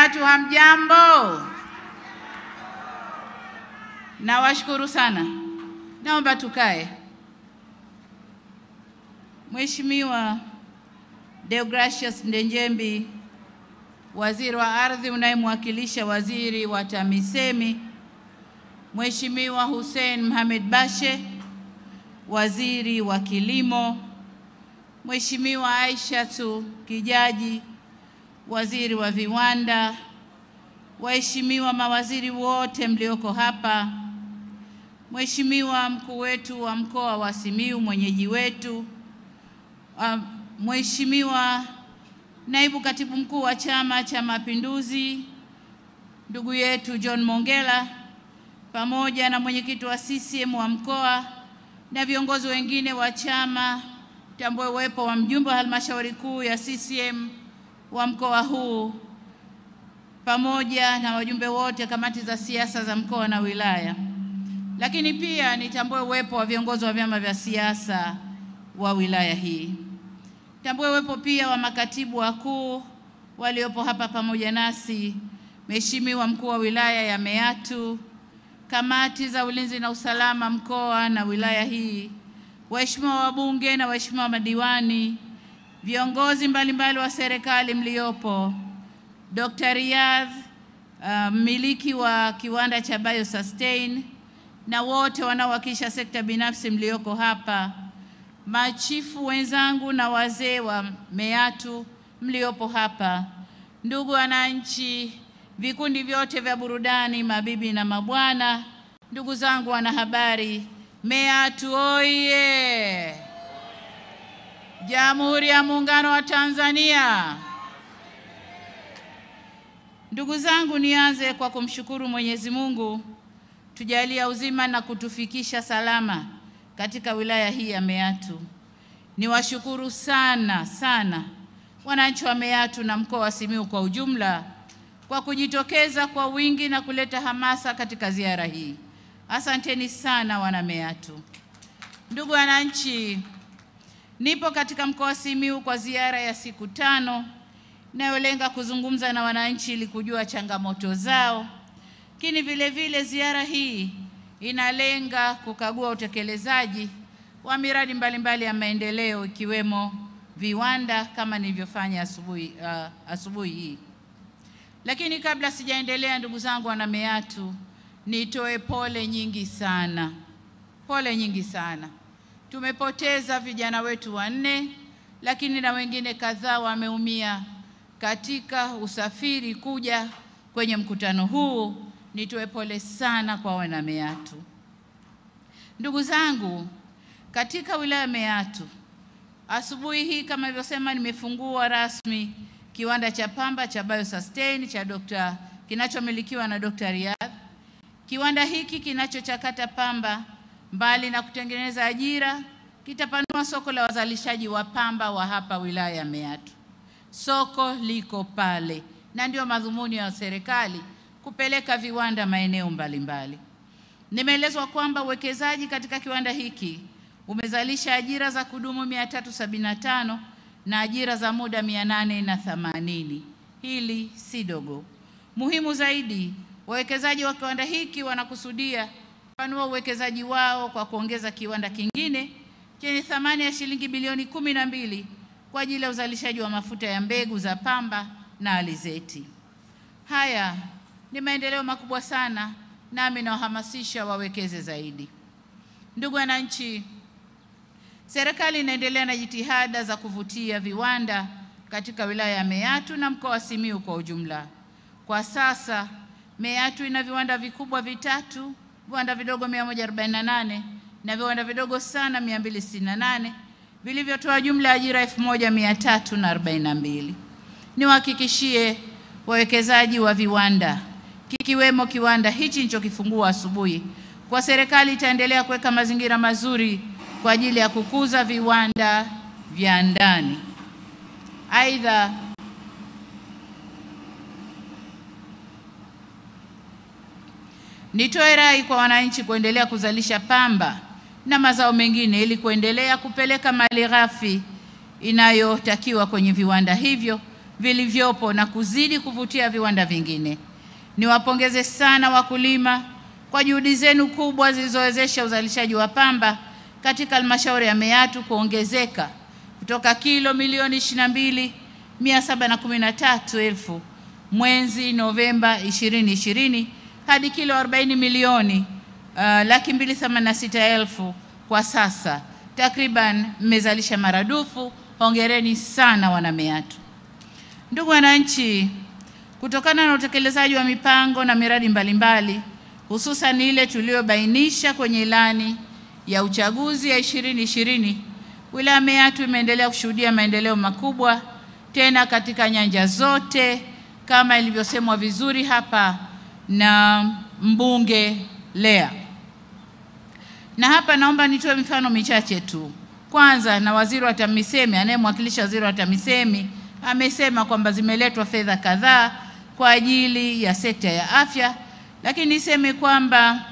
Watu hamjambo? Nawashukuru sana. Naomba tukae. Mheshimiwa Deogratius Ndejembi, Waziri wa Ardhi unayemwakilisha Waziri wa TAMISEMI, Mheshimiwa Hussein Mohamed Bashe, Waziri wa Kilimo, Mheshimiwa Aishatu Kijaji, Waziri wa Viwanda, waheshimiwa mawaziri wote mlioko hapa, Mheshimiwa mkuu wetu wa mkoa wa Simiyu, mwenyeji wetu, Mheshimiwa naibu katibu mkuu wa Chama cha Mapinduzi, ndugu yetu John Mongela, pamoja na mwenyekiti wa CCM wa mkoa na viongozi wengine wa chama, tambue uwepo wa mjumbe wa halmashauri kuu ya CCM wa mkoa huu, pamoja na wajumbe wote kamati za siasa za mkoa na wilaya. Lakini pia nitambue uwepo wa viongozi wa vyama vya siasa wa wilaya hii. Tambue uwepo pia wa makatibu wakuu waliopo hapa pamoja nasi, Mheshimiwa mkuu wa wilaya ya Meatu, kamati za ulinzi na usalama mkoa na wilaya hii, waheshimiwa wabunge na waheshimiwa madiwani, viongozi mbalimbali wa serikali mliopo, Dr. Riyadh, mmiliki wa kiwanda cha BioSustain, na wote wanaowakilisha sekta binafsi mlioko hapa, machifu wenzangu na wazee wa Meatu mliopo hapa, ndugu wananchi, vikundi vyote vya burudani, mabibi na mabwana, ndugu zangu wanahabari, Meatu oye! Jamhuri ya Muungano wa Tanzania. Ndugu zangu, nianze kwa kumshukuru Mwenyezi Mungu tujalia uzima na kutufikisha salama katika wilaya hii ya Meatu. Niwashukuru sana sana wananchi wa Meatu na mkoa wa Simiyu kwa ujumla kwa kujitokeza kwa wingi na kuleta hamasa katika ziara hii. Asanteni sana wana Meatu. Ndugu wananchi, nipo katika mkoa wa Simiyu kwa ziara ya siku 5 inayolenga kuzungumza na wananchi ili kujua changamoto zao. Lakini vile vile ziara hii inalenga kukagua utekelezaji wa miradi mbalimbali ya maendeleo ikiwemo viwanda kama nilivyofanya asubuhi hii. Lakini kabla sijaendelea, ndugu zangu wana Meatu, nitoe pole nyingi sana. Pole nyingi sana. Tumepoteza vijana wetu 4, lakini na wengine kadhaa wameumia katika usafiri kuja kwenye mkutano huu. Nitoe pole sana kwa wana Meatu. Ndugu zangu, katika wilaya Meatu, asubuhi hii kama nilivyosema, nimefungua rasmi kiwanda cha pamba cha BioSustain cha kinachomilikiwa na Dr. Riyadh. Kiwanda hiki kinachochakata pamba, mbali na kutengeneza ajira, kitapanua soko la wazalishaji wa pamba wa hapa wilaya ya Meatu. Soko liko pale, na ndio madhumuni ya serikali kupeleka viwanda maeneo mbalimbali. Nimeelezwa kwamba uwekezaji katika kiwanda hiki umezalisha ajira za kudumu 375 na ajira za muda 880. Hili si dogo. Muhimu zaidi, wawekezaji wa kiwanda hiki wanakusudia kupanua uwekezaji wao kwa kuongeza kiwanda kingine chenye thamani ya shilingi bilioni 12 kwa ajili ya uzalishaji wa mafuta ya mbegu za pamba na alizeti. Haya ni maendeleo makubwa sana, nami nawahamasisha wawekeze zaidi. Ndugu wananchi, serikali inaendelea na jitihada za kuvutia viwanda katika wilaya ya Meatu na mkoa wa Simiyu kwa ujumla. Kwa sasa Meatu ina viwanda vikubwa 3, viwanda vidogo 148 na viwanda vidogo sana 268 vilivyotoa jumla ajira 1342. Niwahakikishie wawekezaji wa viwanda, kikiwemo kiwanda hichi nilichokifungua asubuhi, kwa serikali itaendelea kuweka mazingira mazuri kwa ajili ya kukuza viwanda vya ndani. Aidha, nitoe rai kwa wananchi kuendelea kuzalisha pamba na mazao mengine ili kuendelea kupeleka malighafi inayotakiwa kwenye viwanda hivyo vilivyopo na kuzidi kuvutia viwanda vingine. Niwapongeze sana wakulima kwa juhudi zenu kubwa zilizowezesha uzalishaji wa pamba katika halmashauri ya Meatu kuongezeka kutoka kilo milioni 22,713,000 mwezi Novemba 2020 hadi kilo 40 milioni 286,000 kwa sasa. Takriban mmezalisha maradufu. Hongereni sana wana Meatu. Ndugu wananchi, kutokana na utekelezaji wa mipango na miradi mbalimbali, hususan ile tuliyobainisha kwenye ilani ya uchaguzi ya 2020, wilaya Meatu imeendelea kushuhudia maendeleo makubwa tena katika nyanja zote kama ilivyosemwa vizuri hapa na mbunge Lea. Na hapa naomba nitoe mifano michache tu. Kwanza, na waziri wa TAMISEMI, anayemwakilisha waziri wa TAMISEMI, amesema kwamba zimeletwa fedha kadhaa kwa ajili ya sekta ya afya, lakini niseme kwamba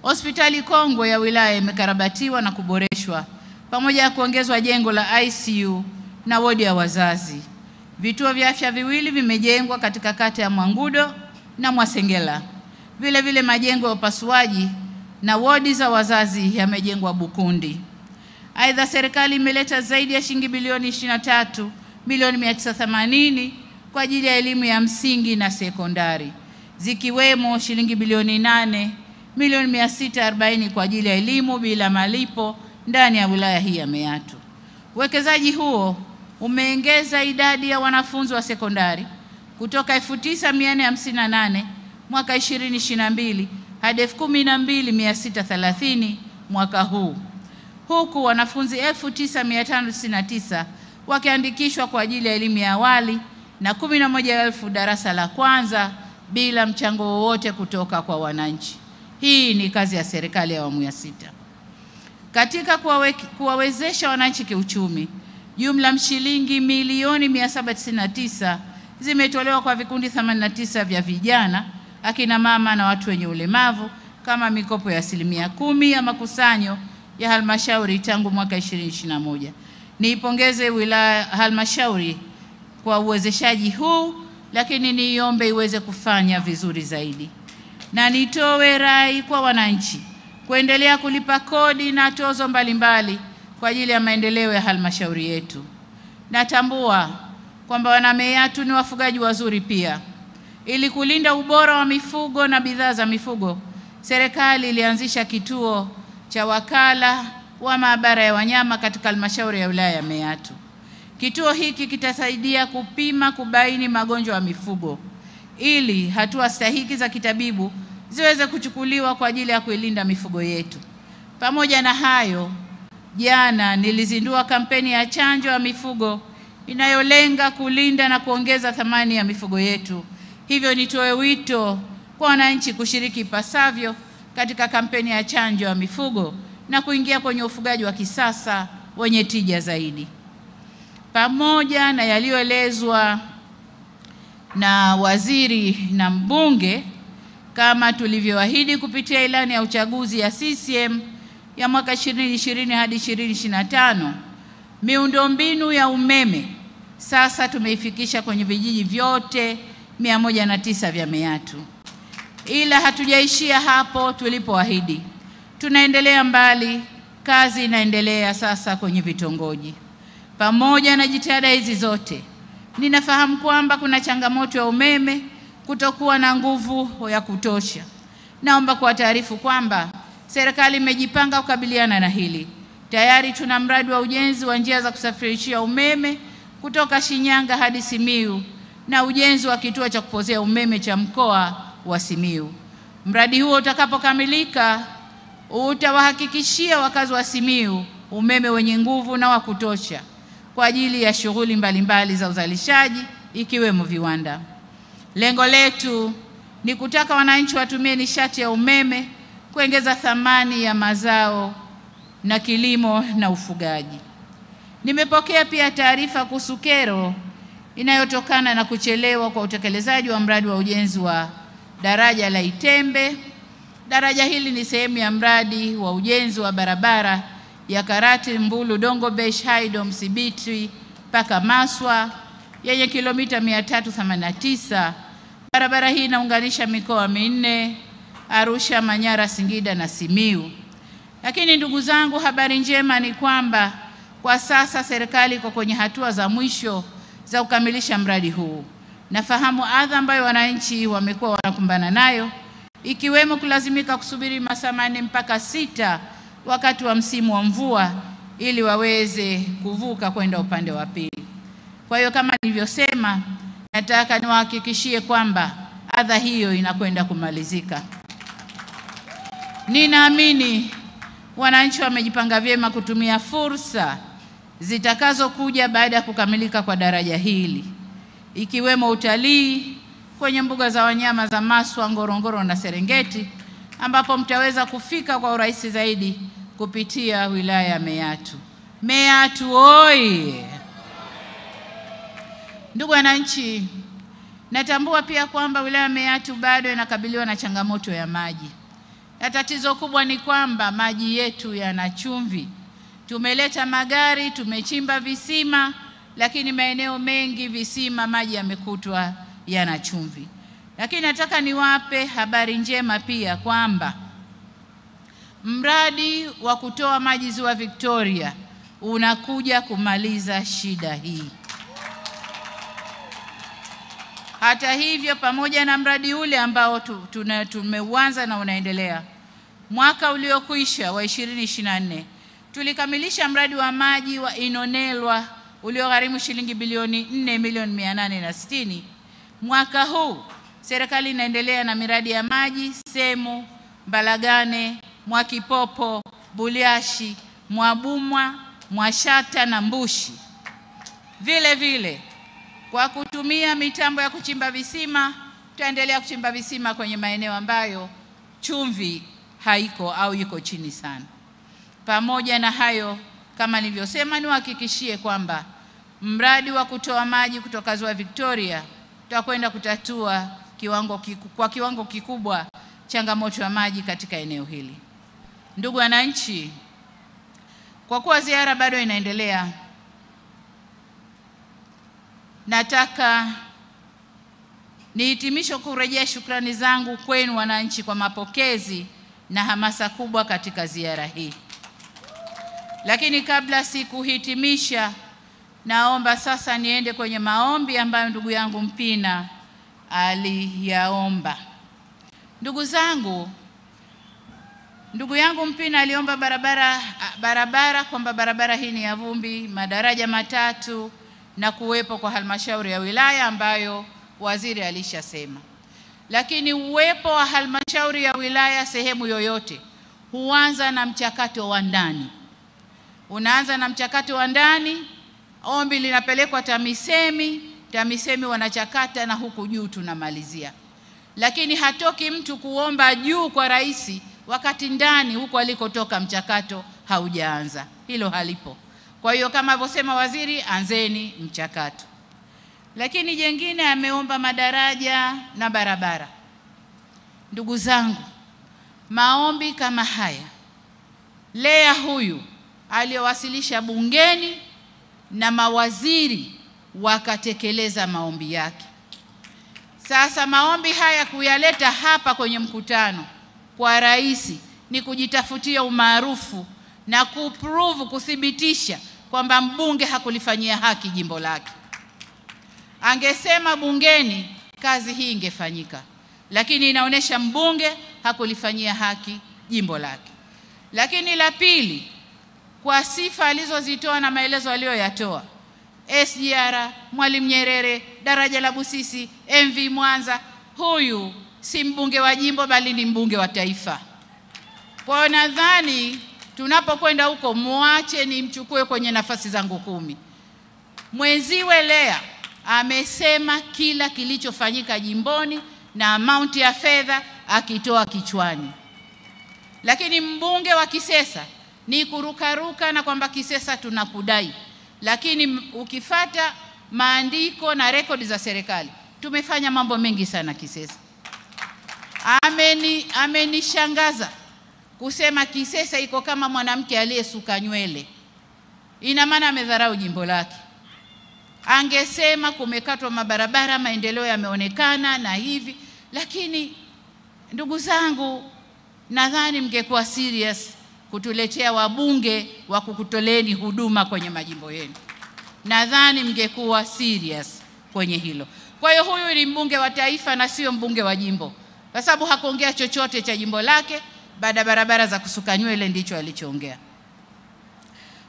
hospitali kongwe ya wilaya imekarabatiwa na kuboreshwa pamoja na kuongezwa jengo la ICU na wodi ya wazazi. Vituo vya afya viwili vimejengwa katika kata ya Mwangudo na Mwasengela. Vile vile majengo ya upasuaji na wodi za wazazi yamejengwa Bukundi. Aidha, serikali imeleta zaidi ya shilingi bilioni 23,980,000 kwa ajili ya elimu ya msingi na sekondari, zikiwemo shilingi bilioni 8,640,000 kwa ajili ya elimu bila malipo ndani ya wilaya hii ya Meatu. Uwekezaji huo umeongeza idadi ya wanafunzi wa sekondari kutoka 9,458 mwaka 2022 hadi 12,630 mwaka huu, huku wanafunzi 9,599 wakiandikishwa kwa ajili ya elimu ya awali na 11,000 darasa la kwanza bila mchango wowote kutoka kwa wananchi. Hii ni kazi ya serikali ya awamu ya 6. Katika kuwawezesha wananchi kiuchumi, jumla shilingi milioni 799 zimetolewa kwa vikundi 89 vya vijana, akina mama na watu wenye ulemavu kama mikopo ya 10% ya makusanyo ya halmashauri tangu mwaka 2021. Niipongeze wilaya halmashauri kwa uwezeshaji huu, lakini niombe iweze kufanya vizuri zaidi. Na nitoe rai kwa wananchi kuendelea kulipa kodi na tozo mbalimbali kwa ajili ya maendeleo ya halmashauri yetu. Natambua kwamba wana Meatu ni wafugaji wazuri pia. Ili kulinda ubora wa mifugo na bidhaa za mifugo, serikali ilianzisha kituo cha wakala wa maabara ya wanyama katika halmashauri ya wilaya ya Meatu. Kituo hiki kitasaidia kupima, kubaini magonjwa ya mifugo ili hatua stahiki za kitabibu ziweze kuchukuliwa kwa ajili ya kuilinda mifugo yetu. Pamoja na hayo, jana nilizindua kampeni ya chanjo ya mifugo inayolenga kulinda na kuongeza thamani ya mifugo yetu. Hivyo nitoe wito kwa wananchi kushiriki ipasavyo katika kampeni ya chanjo ya mifugo na kuingia kwenye ufugaji wa kisasa wenye tija zaidi. Pamoja na yaliyoelezwa na waziri na mbunge, kama tulivyoahidi kupitia ilani ya uchaguzi ya CCM ya mwaka 2020 hadi 2025, miundombinu ya umeme sasa tumeifikisha kwenye vijiji vyote 109 vya Meatu. Ila hatujaishia hapo tulipoahidi. Tunaendelea mbali, kazi inaendelea sasa kwenye vitongoji. Pamoja na jitihada hizi zote, ninafahamu kwamba kuna changamoto ya umeme kutokuwa na nguvu ya kutosha. Naomba kuwataarifu kwamba serikali imejipanga kukabiliana na hili. Tayari tuna mradi wa ujenzi wa njia za kusafirishia umeme kutoka Shinyanga hadi Simiyu na ujenzi wa kituo cha kupozea umeme cha mkoa wa Simiyu. Mradi huo utakapokamilika utawahakikishia wakazi wa Simiyu umeme wenye nguvu na wa kutosha kwa ajili ya shughuli mbalimbali za uzalishaji ikiwemo viwanda. Lengo letu ni kutaka wananchi watumie nishati ya umeme kuongeza thamani ya mazao na kilimo na ufugaji. Nimepokea pia taarifa kuhusu kero inayotokana na kuchelewa kwa utekelezaji wa mradi wa ujenzi wa daraja la Itembe. Daraja hili ni sehemu ya mradi wa ujenzi wa barabara ya Karati Mbulu Dongo Besh Haido Msibiti mpaka Maswa yenye kilomita 389. Barabara hii inaunganisha mikoa minne: Arusha, Manyara, Singida na Simiyu. Lakini ndugu zangu, habari njema ni kwamba kwa sasa serikali iko kwenye hatua za mwisho za kukamilisha mradi huu. Nafahamu adha ambayo wananchi wamekuwa wanakumbana nayo, ikiwemo kulazimika kusubiri masaa 4 mpaka 6 wakati wa msimu wa mvua ili waweze kuvuka kwenda upande wa pili. Kwa hiyo kama nilivyosema, nataka niwahakikishie kwamba adha hiyo inakwenda kumalizika. Ninaamini wananchi wamejipanga vyema kutumia fursa zitakazokuja baada ya kukamilika kwa daraja hili, ikiwemo utalii kwenye mbuga za wanyama za Maswa, Ngorongoro na Serengeti, ambapo mtaweza kufika kwa urahisi zaidi kupitia wilaya ya Meatu. Meatu oye! Ndugu wananchi, natambua pia kwamba wilaya ya Meatu bado inakabiliwa na changamoto ya maji. Na tatizo kubwa ni kwamba maji yetu yana chumvi. Tumeleta magari, tumechimba visima, lakini maeneo mengi visima maji yamekutwa yana chumvi. Lakini nataka niwape habari njema pia kwamba mradi wa kutoa maji Ziwa Victoria unakuja kumaliza shida hii. Hata hivyo, pamoja na mradi ule ambao tumeuanza na unaendelea, mwaka uliokwisha wa 2024 tulikamilisha mradi wa maji wa Inonelwa uliogharimu shilingi bilioni 4,860,000. Mwaka huu serikali inaendelea na miradi ya maji Semu, Mbalagane, Mwakipopo, Buliashi, Mwabumwa, Mwashata na Mbushi. Vile vile kwa kutumia mitambo ya kuchimba visima, tutaendelea kuchimba visima kwenye maeneo ambayo chumvi haiko au iko chini sana. Pamoja na hayo, kama nilivyosema, niwahakikishie kwamba mradi wa kutoa maji kutoka Ziwa Victoria tutakwenda kutatua kwa kiwango kikubwa changamoto ya maji katika eneo hili. Ndugu wananchi, kwa kuwa ziara bado inaendelea, nataka nihitimishe kurejea shukrani zangu kwenu wananchi kwa mapokezi na hamasa kubwa katika ziara hii. Lakini kabla sikuhitimisha, naomba sasa niende kwenye maombi ambayo ndugu yangu Mpina aliyaomba. Ndugu zangu, ndugu yangu Mpina aliomba barabara kwamba barabara hii ni ya vumbi, madaraja matatu na kuwepo kwa halmashauri ya wilaya ambayo waziri alishasema. Lakini uwepo wa halmashauri ya wilaya sehemu yoyote huanza na mchakato wa ndani. Unaanza na mchakato wa ndani, ombi linapelekwa TAMISEMI wanachakata na huku juu tunamalizia. Lakini hatoki mtu kuomba juu kwa rais wakati ndani huko alikotoka mchakato haujaanza. Hilo halipo. Kwa hiyo kama alivyosema waziri, anzeni mchakato. Lakini jengine ameomba madaraja na barabara. Ndugu zangu, maombi kama haya Lea huyu aliyowasilisha bungeni na mawaziri wakatekeleza maombi yake. Sasa maombi haya kuyaleta hapa kwenye mkutano kwa rais ni kujitafutia umaarufu na kuthibitisha kwamba mbunge hakulifanyia haki jimbo lake. Angesema bungeni, kazi hii ingefanyika, lakini inaonesha mbunge hakulifanyia haki jimbo lake. Lakini la pili, kwa sifa alizozitoa na maelezo aliyoyatoa, SGR, Mwalimu Nyerere, daraja la Busisi, MV Mwanza, huyu si mbunge wa jimbo bali ni mbunge wa taifa. Kwa nadhani tunapokwenda huko, muache nimchukue kwenye nafasi zangu 10. Mwenziwe Lea amesema kila kilichofanyika jimboni na amount ya fedha akitoa kichwani. Lakini mbunge wa Kisesa ni kurukaruka na kwamba Kisesa tunakudai. Lakini ukifata maandiko na rekodi za serikali, tumefanya mambo mengi sana Kisesa. Amenishangaza kusema Kisesa iko kama mwanamke aliyesuka nywele. Ina maana amedharau jimbo lake. angesema kumekatwa mabarabara, maendeleo yameonekana na hivi. Lakini ndugu zangu, nadhani mngekuwa serious kutuletea wabunge wa kukutoleni huduma kwenye majimbo yenu. Nadhani mngekuwa serious kwenye hilo. Kwa hiyo huyu ni mbunge wa taifa na sio mbunge wa jimbo, kwa sababu hakuongea chochote cha jimbo lake. Baada barabara za kusuka nywele ndicho alichoongea.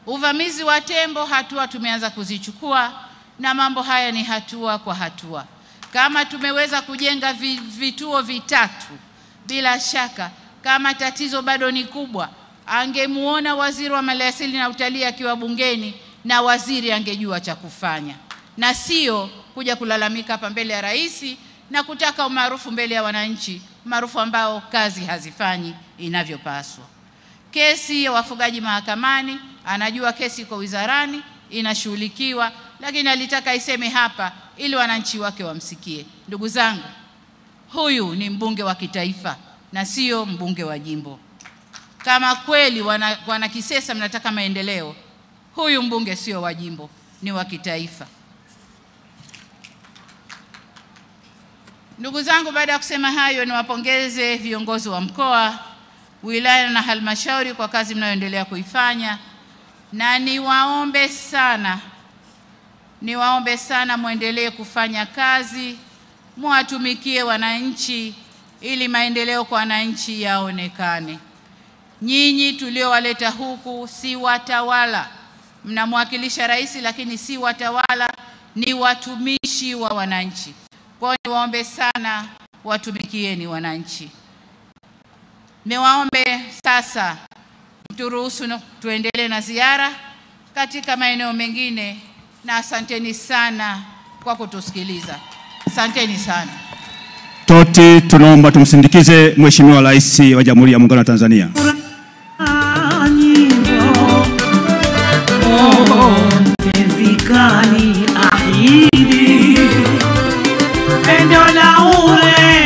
Uvamizi wa tembo, hatua tumeanza kuzichukua, na mambo haya ni hatua kwa hatua. Kama tumeweza kujenga vituo vitatu, bila shaka kama tatizo bado ni kubwa, angemuona waziri wa maliasili na utalii akiwa bungeni, na waziri angejua cha kufanya, na sio kuja kulalamika hapa mbele ya rais na kutaka umaarufu mbele ya wananchi, maarufu ambao kazi hazifanyi inavyopaswa. Kesi ya wafugaji mahakamani, anajua kesi iko wizarani inashughulikiwa, lakini alitaka iseme hapa ili wananchi wake wamsikie. Ndugu zangu, huyu ni mbunge wa kitaifa na sio mbunge wa jimbo. Kama kweli wana Kisesa mnataka maendeleo, huyu mbunge sio wa jimbo, ni wa kitaifa. Ndugu zangu, baada ya kusema hayo, niwapongeze viongozi wa mkoa, wilaya na halmashauri kwa kazi mnayoendelea kuifanya, na niwaombe sana muendelee kufanya kazi, muwatumikie wananchi ili maendeleo kwa wananchi yaonekane. Nyinyi tuliowaleta huku si watawala, mnamwakilisha rais, lakini si watawala, ni watumishi wa wananchi. Kwa hiyo niwaombe sana, watumikieni wananchi. Niwaombe sasa turuhusu tuendelee na ziara katika maeneo mengine, na asanteni sana kwa kutusikiliza. Asanteni sana. Toti, tunaomba tumsindikize Mheshimiwa Rais wa Jamhuri ya Muungano wa Tanzania. Endo na ure